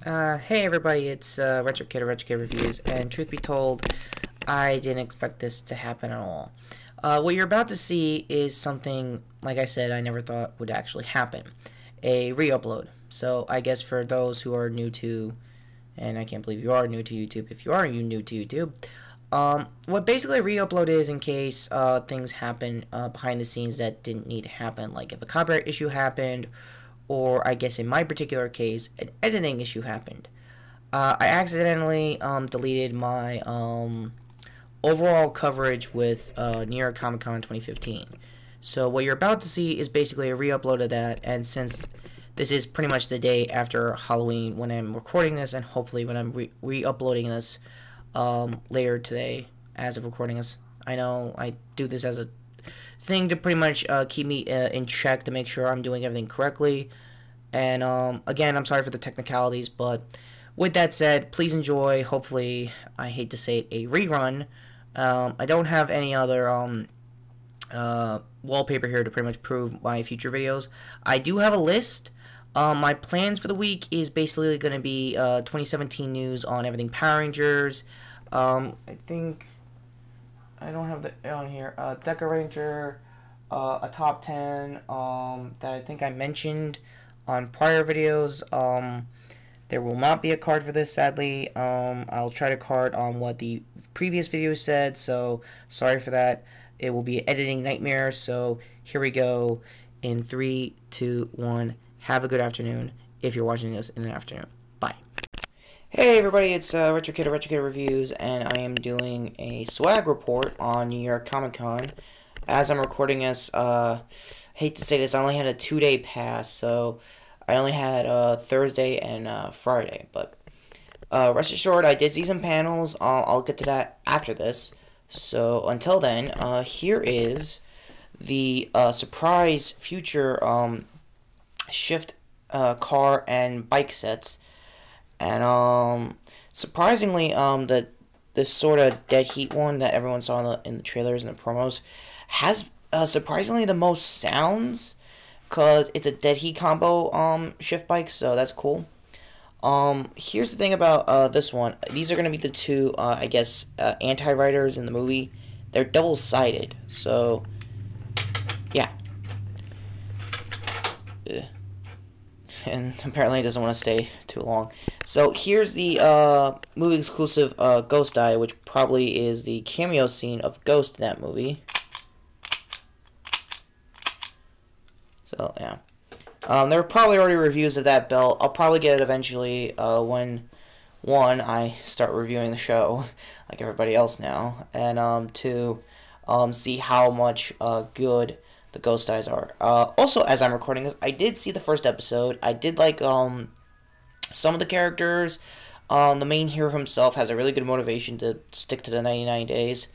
Hey everybody, it's Retro Kid of Retro Kid Reviews, and truth be told, I didn't expect this to happen at all. What you're about to see is something, like I said, I never thought would actually happen. A re-upload. So I guess for those who are new to, and I can't believe you are new to YouTube, if you are new to YouTube, what basically a re-upload is in case things happen behind the scenes that didn't need to happen, like if a copyright issue happened, or I guess in my particular case, an editing issue happened. I accidentally deleted my overall coverage with New York Comic Con 2015. So what you're about to see is basically a re-upload of that, and since this is pretty much the day after Halloween when I'm recording this, and hopefully when I'm re-uploading this later today as of recording this. I know I do this as a thing to pretty much keep me in check to make sure I'm doing everything correctly. And again, I'm sorry for the technicalities, but with that said, please enjoy. Hopefully, I hate to say it, a rerun. I don't have any other wallpaper here to pretty much prove my future videos. I do have a list. My plans for the week is basically going to be 2017 news on everything Power Rangers. I think I don't have the on here. Deca Ranger, a top 10 that I think I mentioned on prior videos. There will not be a card for this, sadly. I'll try to card on what the previous video said, so sorry for that. It will be an editing nightmare, so here we go. In 3, 2, 1. Have a good afternoon if you're watching this in the afternoon. Bye. Hey everybody, it's Retro Kid of Retro Kid Reviews, and I am doing a swag report on New York Comic Con. As I'm recording this, hate to say this, I only had a 2-day pass, so I only had Thursday and Friday, but rest assured, I did see some panels. I'll get to that after this. So until then, here is the surprise future shift car and bike sets, and surprisingly, this sort of dead heat one that everyone saw in the trailers and the promos has surprisingly the most sounds, because it's a dead heat combo shift bike, so that's cool. Here's the thing about this one. These are going to be the two, I guess, anti-riders in the movie. They're double-sided, so yeah. And apparently it doesn't want to stay too long. So here's the movie exclusive Ghost Eye, which probably is the cameo scene of Ghost in that movie. So yeah, there are probably already reviews of that belt. I'll probably get it eventually when, one, I start reviewing the show like everybody else now, and two, see how much good the Ghost Eyes are. Also, as I'm recording this, I did see the first episode. I did like some of the characters. The main hero himself has a really good motivation to stick to the 99 days.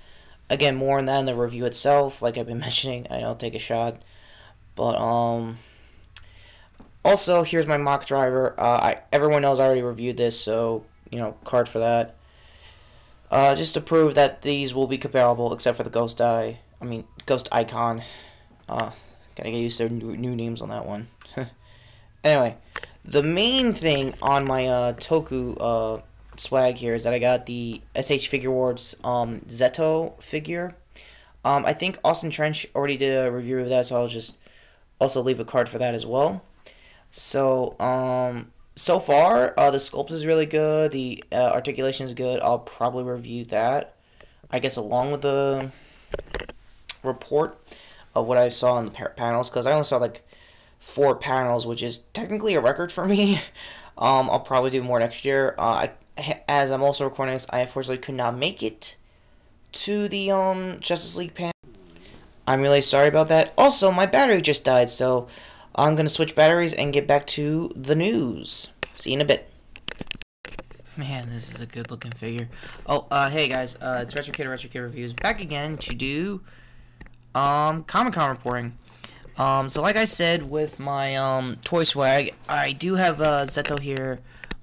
Again, more on that in the review itself. Like I've been mentioning, I don't take a shot. But also, here's my mock driver. Everyone knows I already reviewed this, so you know, card for that. Just to prove that these will be comparable, except for the Ghost Eye. I mean, Ghost Icon. Gotta get used to their new names on that one. Anyway, the main thing on my Toku swag here is that I got the SH Figure Awards Zeto figure. I think Austin Trench already did a review of that, so I'll just also leave a card for that as well. So so far the sculpt is really good, the articulation is good. I'll probably review that, I guess, along with the report of what I saw in the panels, because I only saw like 4 panels, which is technically a record for me. I'll probably do more next year. As I'm also recording this, I unfortunately could not make it to the Justice League panel. I'm really sorry about that. Also, my battery just died, so I'm gonna switch batteries and get back to the news. See you in a bit. Man, this is a good looking figure. Oh, hey guys, it's Retro Kid Reviews back again to do Comic-Con reporting. So like I said, with my toy swag, I do have Zeto here.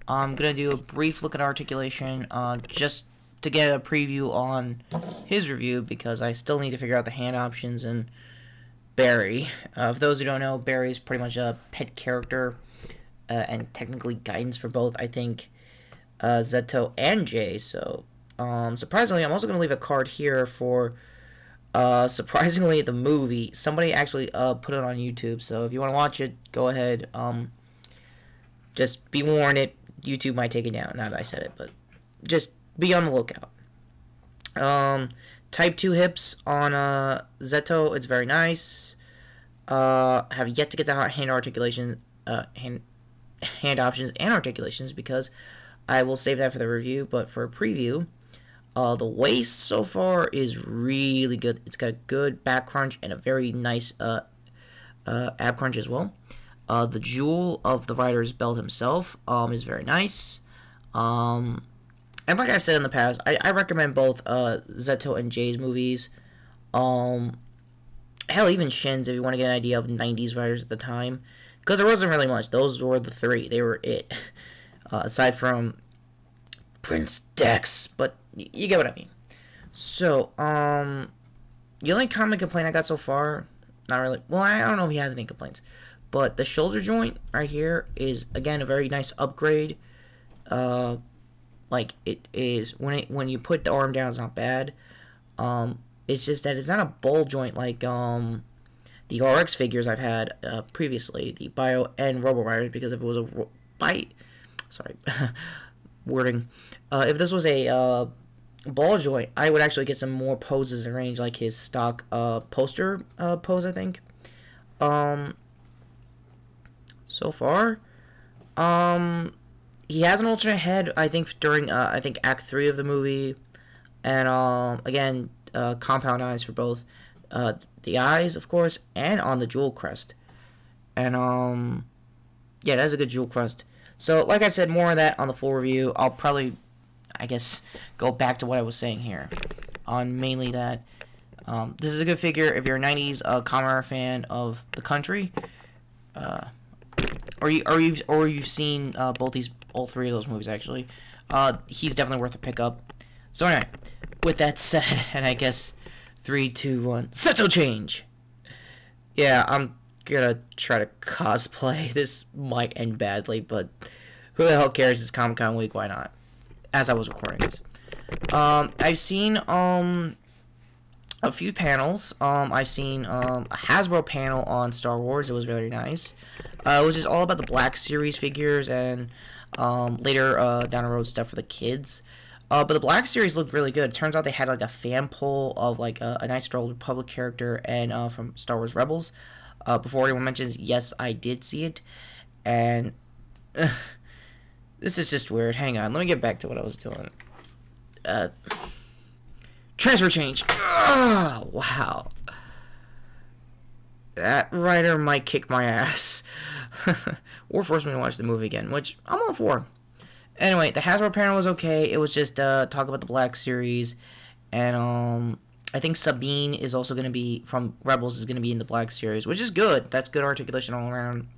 I'm gonna do a brief look at articulation, just to get a preview on his review, because I still need to figure out the hand options and Barry. For those who don't know, Barry is pretty much a pet character and technically guidance for both, I think, Zeto and Jay. So, surprisingly, I'm also going to leave a card here for, surprisingly, the movie. Somebody actually put it on YouTube, so if you want to watch it, go ahead. Just be warned, YouTube might take it down. Now that I said it, but just be on the lookout. Type 2 hips on Zeto. It's very nice. Have yet to get the hand articulation, hand options and articulations, because I will save that for the review. But for a preview, the waist so far is really good. It's got a good back crunch and a very nice ab crunch as well. The jewel of the rider's belt himself is very nice. And like I've said in the past, I recommend both Zeto and Jay's movies. Hell, even Shin's, if you want to get an idea of 90s riders at the time. Because there wasn't really much. Those were the three. They were it. Aside from Prince Dex. But you get what I mean. So, the only common complaint I got so far, not really. Well, I don't know if he has any complaints. But the shoulder joint right here is, again, a very nice upgrade. Like, it is, when you put the arm down, it's not bad. It's just that it's not a ball joint like the RX figures I've had previously, the Bio and Robo Riders, because if it was a wording. If this was a ball joint, I would actually get some more poses in range, like his stock poster pose, I think. So far, he has an alternate head, I think, during, I think, Act 3 of the movie. And, again, compound eyes for both the eyes, of course, and on the jewel crest. And, yeah, that's a good jewel crest. So, like I said, more of that on the full review. I'll probably, I guess, go back to what I was saying here on mainly that. This is a good figure if you're a 90s Kamen Rider fan of the country. Or you've seen all three of those movies, actually. He's definitely worth a pickup. So anyway, with that said, and I guess 3, 2, 1, Zeto change. Yeah, I'm gonna try to cosplay. This might end badly, but who the hell cares? It's Comic-Con week, why not? As I was recording this. I've seen a few panels. I've seen a Hasbro panel on Star Wars. It was very nice. It was just all about the Black Series figures and later down the road stuff for the kids. But the Black Series looked really good. It turns out they had like a fan pull of like a nice Star Old Republic character and from Star Wars Rebels. Before anyone mentions, yes, I did see it. And this is just weird. Hang on, let me get back to what I was doing. Transfer change. Wow. That writer might kick my ass. Or force me to watch the movie again, which I'm all for. Anyway, the Hasbro panel was okay. It was just talk about the Black Series. And I think Sabine is also going to be, from Rebels, is going to be in the Black Series, which is good. That's good articulation all around.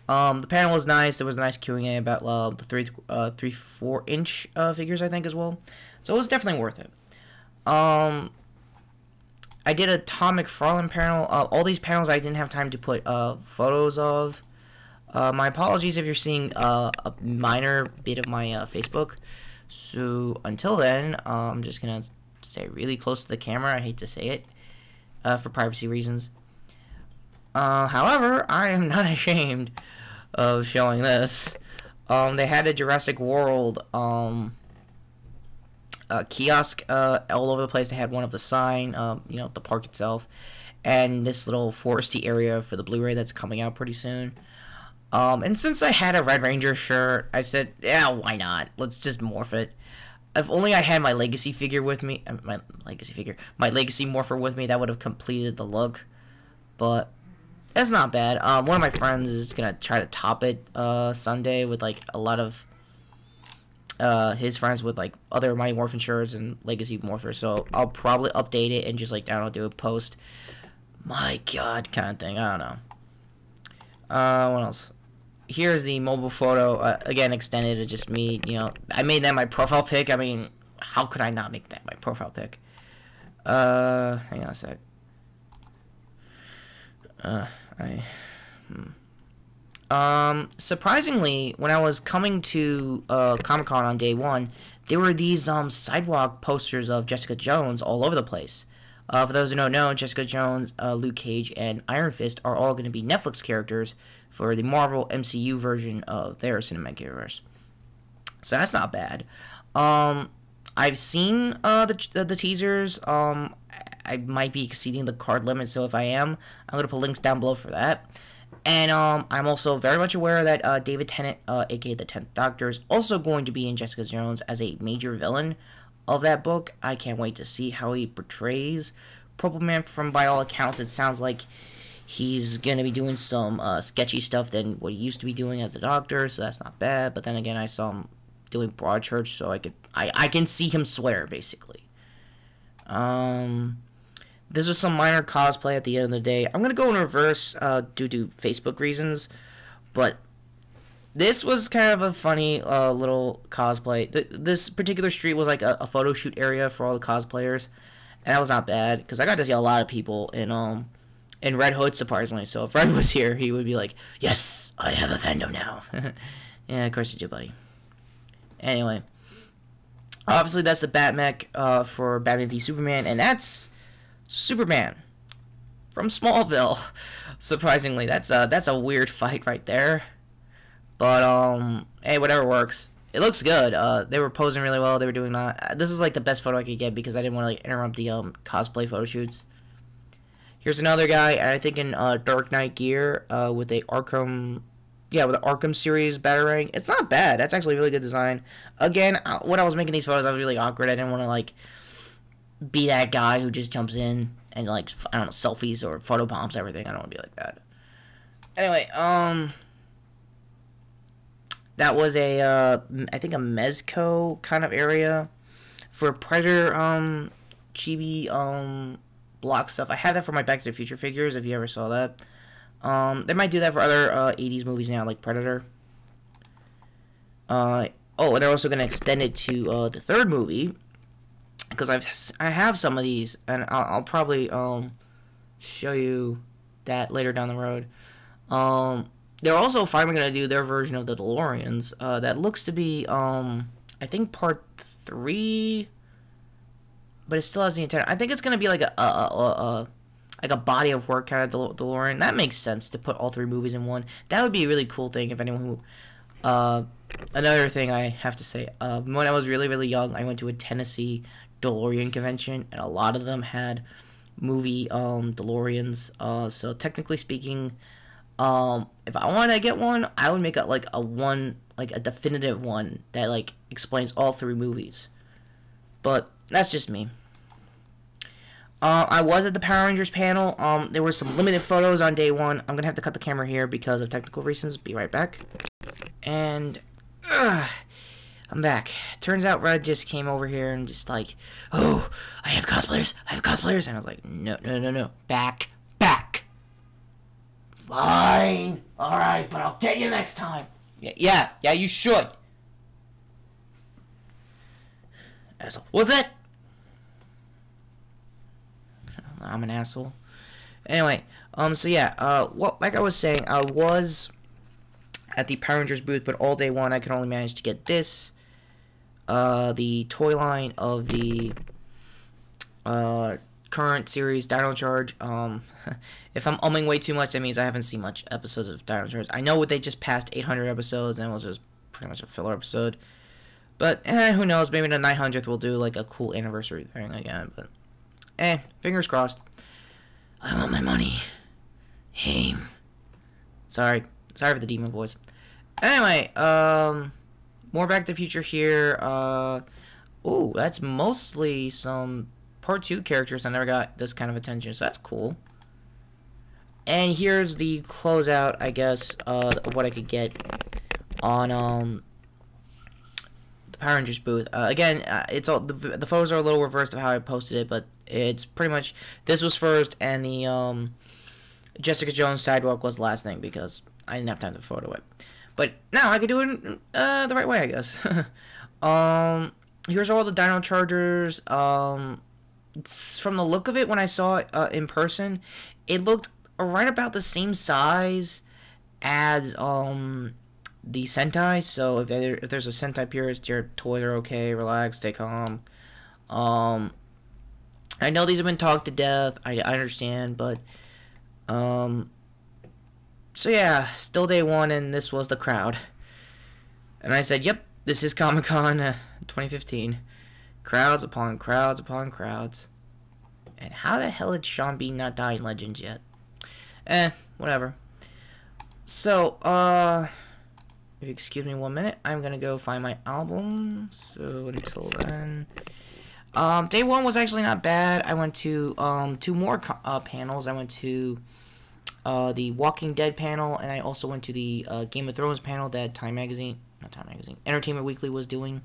The panel was nice. There was a nice Q&A about the 3-4 inch figures, I think, as well. So it was definitely worth it. I did a Tom McFarlane panel. All these panels I didn't have time to put photos of. My apologies if you're seeing a minor bit of my Facebook. So until then, I'm just going to stay really close to the camera. I hate to say it for privacy reasons. However, I am not ashamed of showing this. They had a Jurassic World kiosk all over the place. They had one of the sign, you know, the park itself, and this little foresty area for the Blu-ray that's coming out pretty soon. And since I had a Red Ranger shirt, I said, yeah, why not? Let's just morph it. If only I had my Legacy figure with me, my Legacy morpher with me, that would have completed the look. But that's not bad. One of my friends is gonna try to top it Sunday with like a lot of his friends with like other Mighty Morphin shirts and Legacy morphers. So I'll probably update it and just like, I don't know, do a post. My God, kind of thing. I don't know. What else? Here's the mobile photo, again, extended to just me, you know, I made that my profile pic. I mean, how could I not make that my profile pic? Hang on a sec. Surprisingly, when I was coming to Comic-Con on day one, there were these sidewalk posters of Jessica Jones all over the place. For those who don't know, Jessica Jones, Luke Cage, and Iron Fist are all going to be Netflix characters for the Marvel MCU version of their cinematic universe. So that's not bad. I've seen the teasers. I might be exceeding the card limit, so if I am, I'm gonna put links down below for that. And I'm also very much aware that David Tennant, aka the 10th Doctor, is also going to be in Jessica Jones as a major villain of that book. I can't wait to see how he portrays Purple Man. From by all accounts, it sounds like he's gonna be doing some sketchy stuff than what he used to be doing as a Doctor, so that's not bad. But then again, I saw him doing Broadchurch, so I can see him swear basically. This was some minor cosplay at the end of the day. I'm gonna go in reverse due to Facebook reasons, but this was kind of a funny little cosplay. This particular street was like a photo shoot area for all the cosplayers, and that was not bad because I got to see a lot of people in Red Hood, surprisingly. So if Red was here, he would be like, "Yes, I have a fandom now." Yeah, of course you do, buddy. Anyway, obviously that's the Batmech for Batman v Superman, and that's Superman from Smallville. Surprisingly, that's a weird fight right there. But hey, whatever works. It looks good. They were posing really well. They were doing that. This is like the best photo I could get because I didn't want to like interrupt the cosplay photo shoots. Here's another guy, I think in Dark Knight gear with a Arkham. Yeah, with the Arkham series Batarang. It's not bad. That's actually a really good design. Again, when I was making these photos, I was really awkward. I didn't want to, like, be that guy who just jumps in and, like, I don't know, selfies or photo bombs everything. I don't want to be like that. Anyway, that was a, I think a Mezco kind of area for Predator, chibi, block stuff. I had that for my Back to the Future figures, if you ever saw that. They might do that for other 80s movies now, like Predator. Oh, and they're also going to extend it to the third movie, because I have some of these, and I'll probably show you that later down the road. They're also finally going to do their version of the DeLoreans. That looks to be, I think, part 3, but it still has the intent. I think it's going to be like a body of work kind of DeLorean. That makes sense to put all 3 movies in one. That would be a really cool thing if anyone who... another thing I have to say, when I was really, really young, I went to a Tennessee DeLorean convention, and a lot of them had movie DeLoreans. So technically speaking, if I wanted to get one, I would make a definitive one that like explains all 3 movies. But that's just me. I was at the Power Rangers panel. There were some limited photos on day 1. I'm gonna have to cut the camera here because of technical reasons. Be right back. And I'm back. Turns out Red just came over here and just like, oh, I have cosplayers. And I was like, no. Back. Fine. All right, but I'll get you next time. Yeah, you should. Asshole. What's that? I'm an asshole. Anyway, so yeah, well, like I was saying, I was at the Power Rangers booth, but all day 1 I could only manage to get this, the toy line of the current series, Dino Charge. If I'm umming way too much, that means I haven't seen much episodes of Dino Charge. I know they just passed 800 episodes, and it was just pretty much a filler episode. But, who knows, maybe the 900th will do, like, a cool anniversary thing again, but... fingers crossed. I want my money. Aim. Sorry for the demon voice. Anyway, more Back to the Future here. Ooh, that's mostly some Part 2 characters. I never got this kind of attention, so that's cool. And here's the closeout, I guess, of what I could get on, the Power Rangers booth. Again, it's all the photos are a little reversed of how I posted it, but it's pretty much this was first, and the Jessica Jones sidewalk was the last thing because I didn't have time to photo it. But now I could do it the right way, I guess. Here's all the Dino Chargers. From the look of it, when I saw it in person, it looked right about the same size as the Sentai. So if there's a Sentai purist, your toys are okay. Relax, stay calm. Um, I know these have been talked to death. I understand, but so yeah, still day one, and this was the crowd. And I said, yep, this is Comic-Con 2015. Crowds upon crowds upon crowds. And how the hell did Sean Bean not die in Legends yet? Whatever. So, if you excuse me 1 minute, I'm gonna go find my album. So, until then... day one was actually not bad. I went to, 2 more panels. I went to, the Walking Dead panel, and I also went to the, Game of Thrones panel that Entertainment Weekly was doing.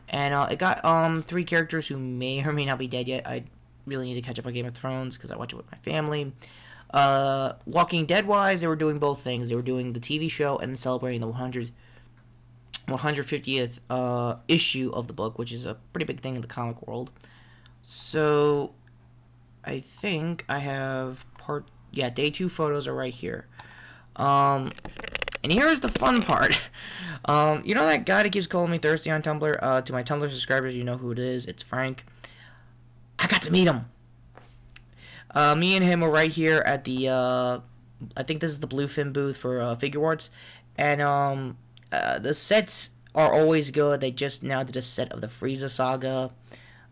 And, it got, 3 characters who may or may not be dead yet. I really need to catch up on Game of Thrones, because I watch it with my family. Walking Dead-wise, they were doing both things. They were doing the TV show and celebrating the 150th issue of the book, which is a pretty big thing in the comic world. So, I think I have day 2 photos are right here. And here's the fun part. You know that guy that keeps calling me thirsty on Tumblr? To my Tumblr subscribers, you know who it is. It's Frank. I got to meet him. Me and him were right here at the, I think this is the Bluefin booth for, Figure Arts. And, the sets are always good. They just now did a set of the Frieza saga.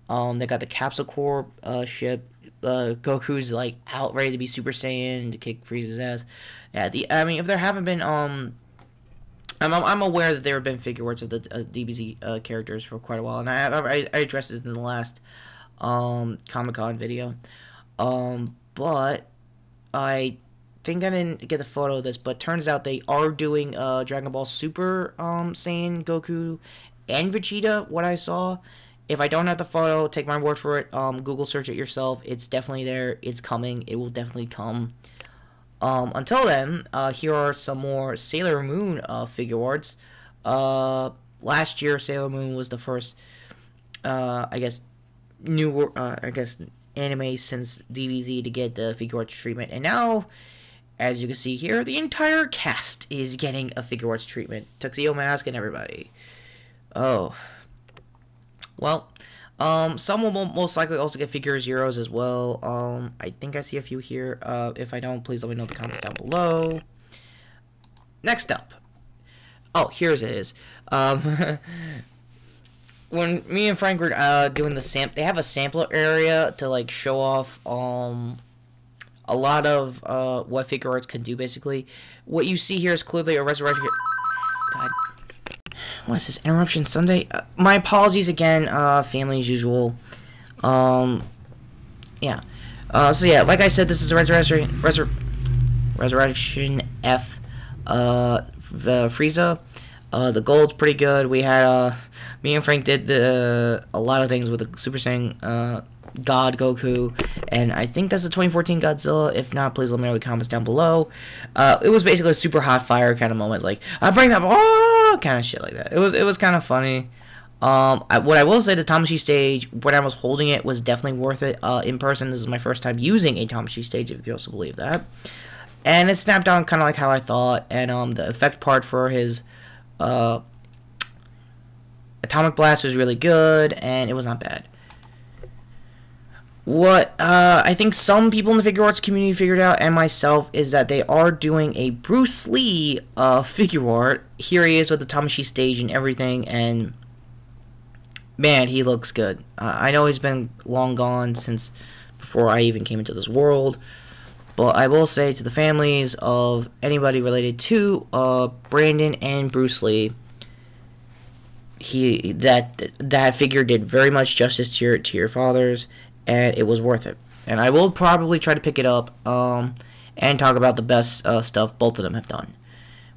They got the Capsule Corp, ship. Goku's, like, out ready to be Super Saiyan to kick Frieza's ass. Yeah, I mean, if there haven't been, I'm aware that there have been Figure Arts of the, DBZ, characters for quite a while. And I addressed this in the last, Comic-Con video. But I think I didn't get the photo of this, but turns out they are doing Dragon Ball Super Saiyan Goku and Vegeta, what I saw. If I don't have the photo, take my word for it. Google search it yourself. It's definitely there. It's coming. It will definitely come. Until then, here are some more Sailor Moon figure arts. Last year, Sailor Moon was the first, I guess, anime since DBZ to get the figure arts treatment. And now, as you can see here, the entire cast is getting a figure arts treatment. Tuxedo Mask and everybody. Oh. Well, some will most likely also get Figure Zeros as well. I think I see a few here. If I don't, please let me know in the comments down below. Next up. Oh, here's it is. When me and Frank were doing the they have a sampler area to like show off a lot of what figure arts can do. Basically, what you see here is clearly a resurrection. God, what is this, Interruption Sunday? My apologies again. Family as usual. Yeah. So yeah, like I said, this is a Resurrection F. The Frieza. The gold's pretty good. We had me and Frank did a lot of things with the Super Saiyan God Goku, and I think that's the 2014 Godzilla. If not, please let me know in the comments down below. It was basically a super hot fire kind of moment, like I bring that kind of shit like that. It was kind of funny. What I will say, the Tamashi stage when I was holding it was definitely worth it. In person, this is my first time using a Tamashi stage, if you can also believe that. And it snapped on kind of like how I thought, and the effect part for his Atomic Blast was really good, and it was not bad. What I think some people in the figure arts community figured out, and myself, is that they are doing a Bruce Lee figure art. Here he is with the Tamashi stage and everything, and man, he looks good. I know he's been long gone since before I even came into this world, but I will say to the families of anybody related to Brandon and Bruce Lee, that figure did very much justice to your fathers, and it was worth it. And I will probably try to pick it up and talk about the best stuff both of them have done,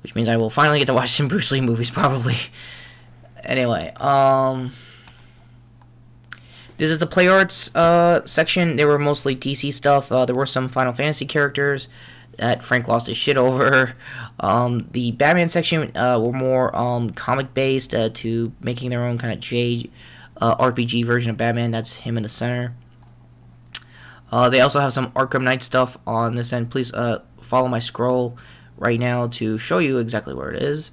which means I will finally get to watch some Bruce Lee movies probably. Anyway, this is the Play Arts section. They were mostly DC stuff. There were some Final Fantasy characters that Frank lost his shit over. The Batman section were more comic-based to making their own kind of RPG version of Batman. That's him in the center. They also have some Arkham Knight stuff on this end. Please follow my scroll right now to show you exactly where it is.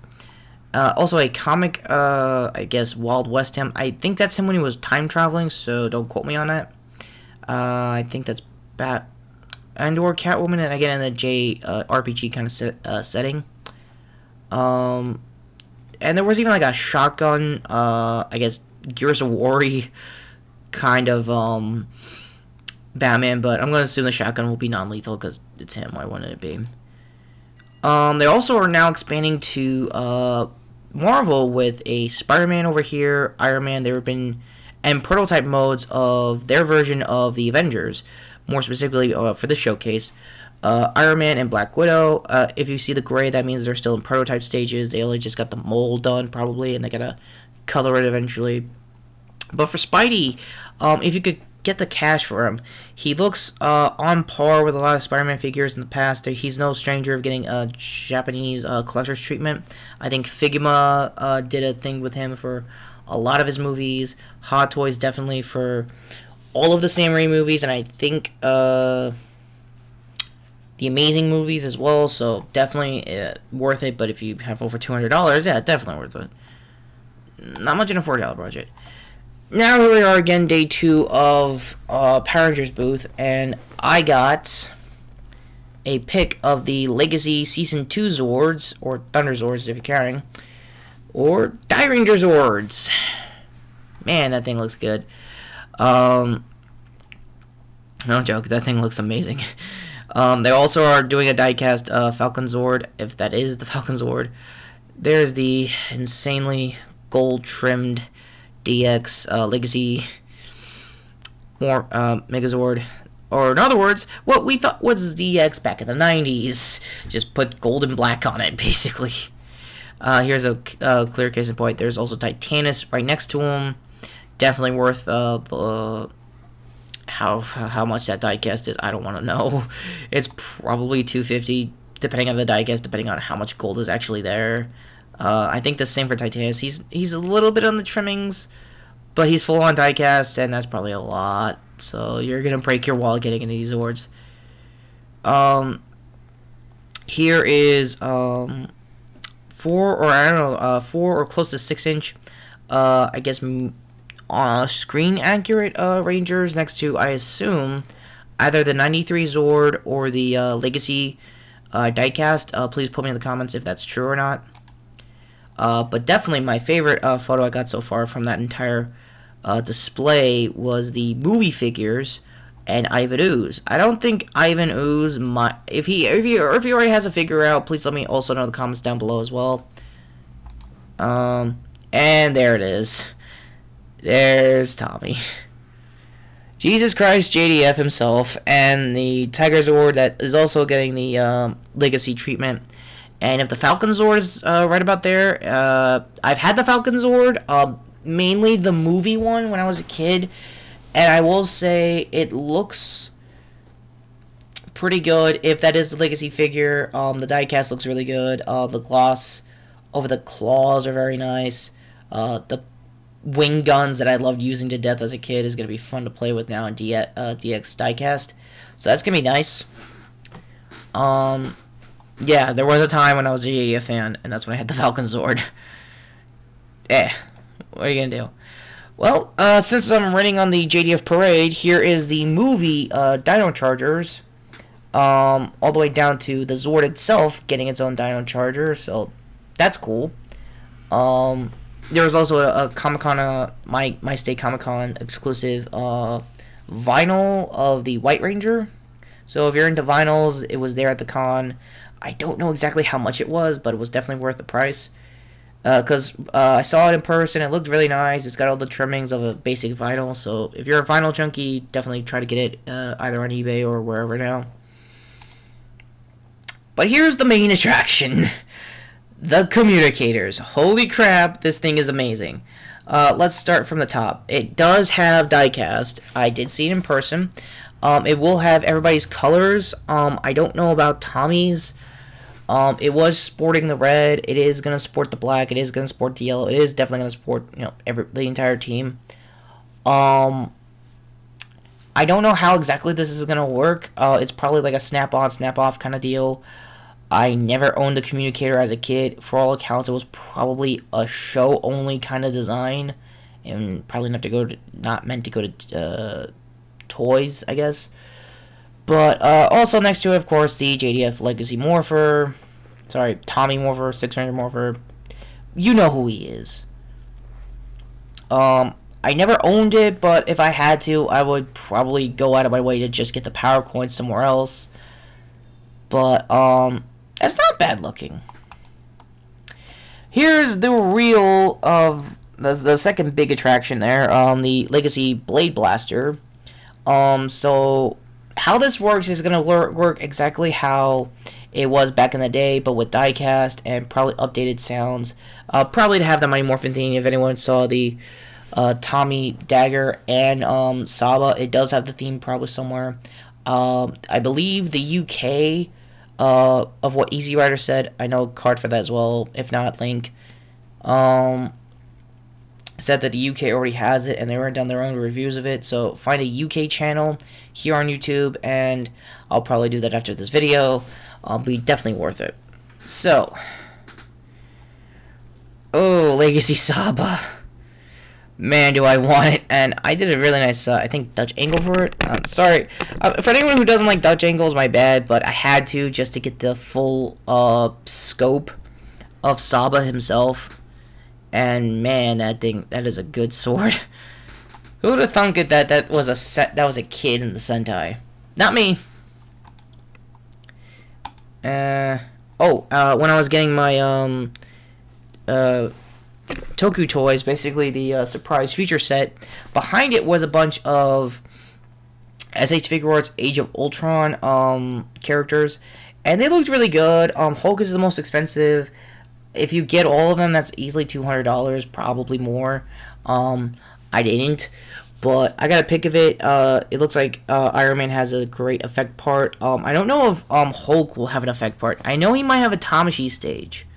Also a comic, I guess Wild West him. I think that's him when he was time traveling, so don't quote me on that. I think that's Bat and/or Catwoman, and again in the RPG kind of setting. And there was even like a shotgun, I guess Gears of War kind of Batman, but I'm gonna assume the shotgun will be non-lethal because it's him. Why wouldn't it be? They also are now expanding to Marvel with a Spider-Man over here, Iron Man. There have been and prototype modes of their version of the Avengers, more specifically for this showcase. Iron Man and Black Widow. If you see the gray, that means they're still in prototype stages. They only just got the mold done probably, and they gotta color it eventually. But for Spidey, if you could get the cash for him, he looks on par with a lot of Spider-Man figures in the past. He's no stranger of getting a Japanese collector's treatment. I think Figma did a thing with him for a lot of his movies. Hot Toys definitely for all of the Sam Raimi movies, and I think the Amazing movies as well. So definitely worth it. But if you have over $200, yeah, definitely worth it. Not much in a $40 budget. Now here we are again, day 2 of Power Rangers booth, and I got a pick of the Legacy Season 2 Zords, or Thunder Zords if you're carrying, or Die Ranger Zords. Man, that thing looks good. No joke, that thing looks amazing. They also are doing a diecast Falcon Zord, if that is the Falcon Zord. There's the insanely gold-trimmed DX Legacy Megazord, or in other words, what we thought was DX back in the 90s. Just put gold and black on it, basically. Here's a clear case in point. There's also Titanus right next to him. Definitely worth how much that diecast is. I don't want to know. It's probably $250, depending on the diecast, depending on how much gold is actually there. I think the same for Titanus. He's a little bit on the trimmings, but he's full on diecast, and that's probably a lot. So you're gonna break your wallet getting into these Zords. Here is 4 or close to 6-inch, I guess screen accurate Rangers next to, I assume, either the 93 Zord or the Legacy diecast. Please put me in the comments if that's true or not. But definitely my favorite photo I got so far from that entire display was the movie figures and Ivan Ooze. I don't think Ivan Ooze if he already has a figure out, please let me also know in the comments down below as well. And there it is. There's Tommy. Jesus Christ, JDF himself, and the Tiger Zord that is also getting the Legacy treatment. And if the Falcon Zord is right about there, I've had the Falcon Zord, mainly the movie one when I was a kid, and I will say it looks pretty good. If that is the Legacy figure, the diecast looks really good. The gloss over the claws are very nice. The wing guns that I loved using to death as a kid is going to be fun to play with now in DX diecast. So that's going to be nice. Yeah, there was a time when I was a JDF fan, and that's when I had the Falcon Zord. What are you gonna do? Well, since I'm running on the JDF parade, here is the movie Dino Chargers. All the way down to the Zord itself getting its own Dino Charger, so that's cool. There was also a Comic-Con, my state Comic-Con exclusive vinyl of the White Ranger. So if you're into vinyls, it was there at the con. I don't know exactly how much it was, but it was definitely worth the price. Because I saw it in person, it looked really nice. It's got all the trimmings of a basic vinyl, so if you're a vinyl junkie, definitely try to get it either on eBay or wherever now. But here's the main attraction. The communicators. Holy crap, this thing is amazing. Let's start from the top. It does have diecast. I did see it in person. It will have everybody's colors. I don't know about Tommy's. It was sporting the red. It is going to sport the black. It is going to sport the yellow. It is definitely going to sport, the entire team. I don't know how exactly this is going to work. It's probably like a snap-on, snap-off kind of deal. I never owned a communicator as a kid. For all accounts, it was probably a show-only kind of design, and probably not meant to go to toys, I guess. But also next to it, of course, the JDF Legacy Morpher. Sorry, Tommy Morpher, 600 Morpher. You know who he is. I never owned it, but if I had to, I would probably go out of my way to just get the power coins somewhere else. But that's not bad looking. Here's the reel of the second big attraction there, the Legacy Blade Blaster. So how this works is gonna work exactly how it was back in the day, but with diecast and probably updated sounds. Probably to have the Mighty Morphin theme. If anyone saw the Tommy Dagger and Saba, it does have the theme probably somewhere. I believe the UK of what Easy Rider said. I know card for that as well. If not, link. Said that the UK already has it, and they wrote down their own reviews of it. So find a UK channel here on YouTube, and I'll probably do that after this video. Be definitely worth it. So, oh, Legacy Saba. Man, do I want it. And I did a really nice, I think, Dutch angle for it. Sorry. For anyone who doesn't like Dutch angles, my bad. But I had to just to get the full scope of Saba himself. And man, that is a good sword. Who would have thunk it that was a kid in the Sentai? Not me. When I was getting my Toku toys, basically the surprise feature set, behind it was a bunch of SH Figure Arts Age of Ultron characters, and they looked really good. Hulk is the most expensive. If you get all of them, that's easily $200, probably more. I didn't, but I got a pic of it. It looks like Iron Man has a great effect part. I don't know if Hulk will have an effect part. I know he might have a Tamashi stage,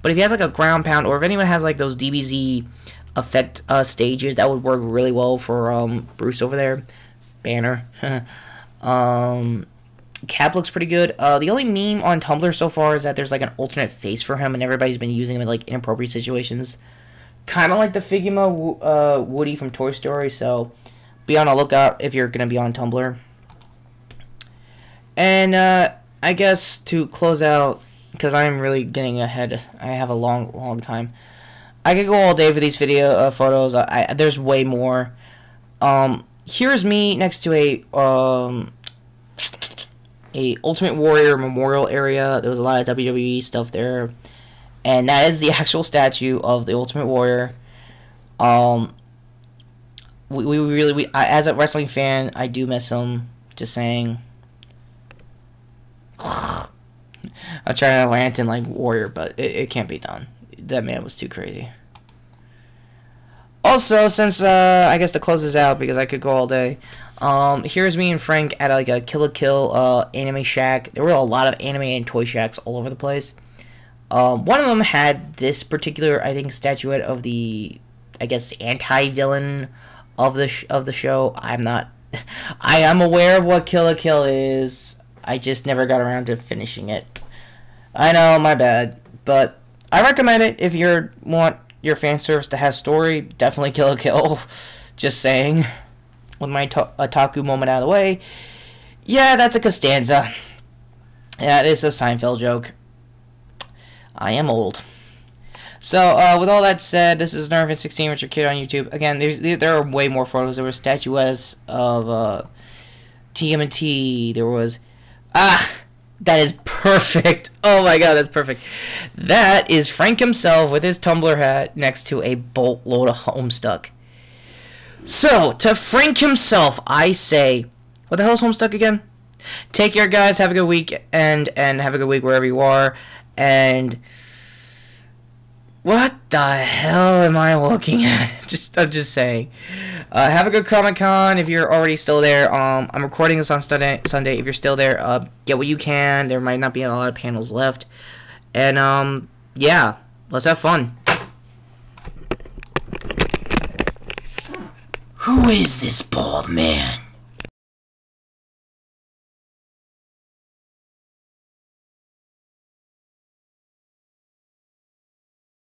but if he has like a ground pound, or if anyone has like those DBZ effect stages, that would work really well for Bruce over there. Banner. Cap looks pretty good. The only meme on Tumblr so far is that there's like an alternate face for him, and everybody's been using him in like inappropriate situations. Kind of like the Figma Woody from Toy Story, so be on the lookout if you're going to be on Tumblr. And I guess to close out, because I'm really getting ahead, I have a long time. I could go all day for these video photos. There's way more. Here's me next to a Ultimate Warrior memorial area. There was a lot of WWE stuff there, and that is the actual statue of the Ultimate Warrior. As a wrestling fan, I do miss him. Just saying. I'm trying to rant in like Warrior, but it can't be done. That man was too crazy. Also, since I guess to close this out, because I could go all day. Here's me and Frank at like a Kill la Kill anime shack. There were a lot of anime and toy shacks all over the place. One of them had this particular, I think, statuette of the, I guess, anti-villain of the show. I am aware of what Kill la Kill is. I just never got around to finishing it. I know, my bad, but I recommend it if you want your fan service to have story. Definitely Kill la Kill. Just saying. With my otaku moment out of the way. Yeah, that's a Costanza. Yeah, it is a Seinfeld joke. I am old. So, with all that said, this is Nervin16 with your kid on YouTube. Again, there are way more photos. There were statuettes of TMNT. There was... that is perfect. Oh my god, that's perfect. That is Frank himself with his Tumblr hat next to a boatload of Homestuck. So, to Frank himself, I say, what the hell is Homestuck again? Take care, guys. Have a good week, and have a good week wherever you are. And what the hell am I looking at? I'm just saying. Have a good Comic-Con if you're already still there. I'm recording this on Sunday. If you're still there, get what you can. There might not be a lot of panels left. And yeah, let's have fun. Who is this bald man?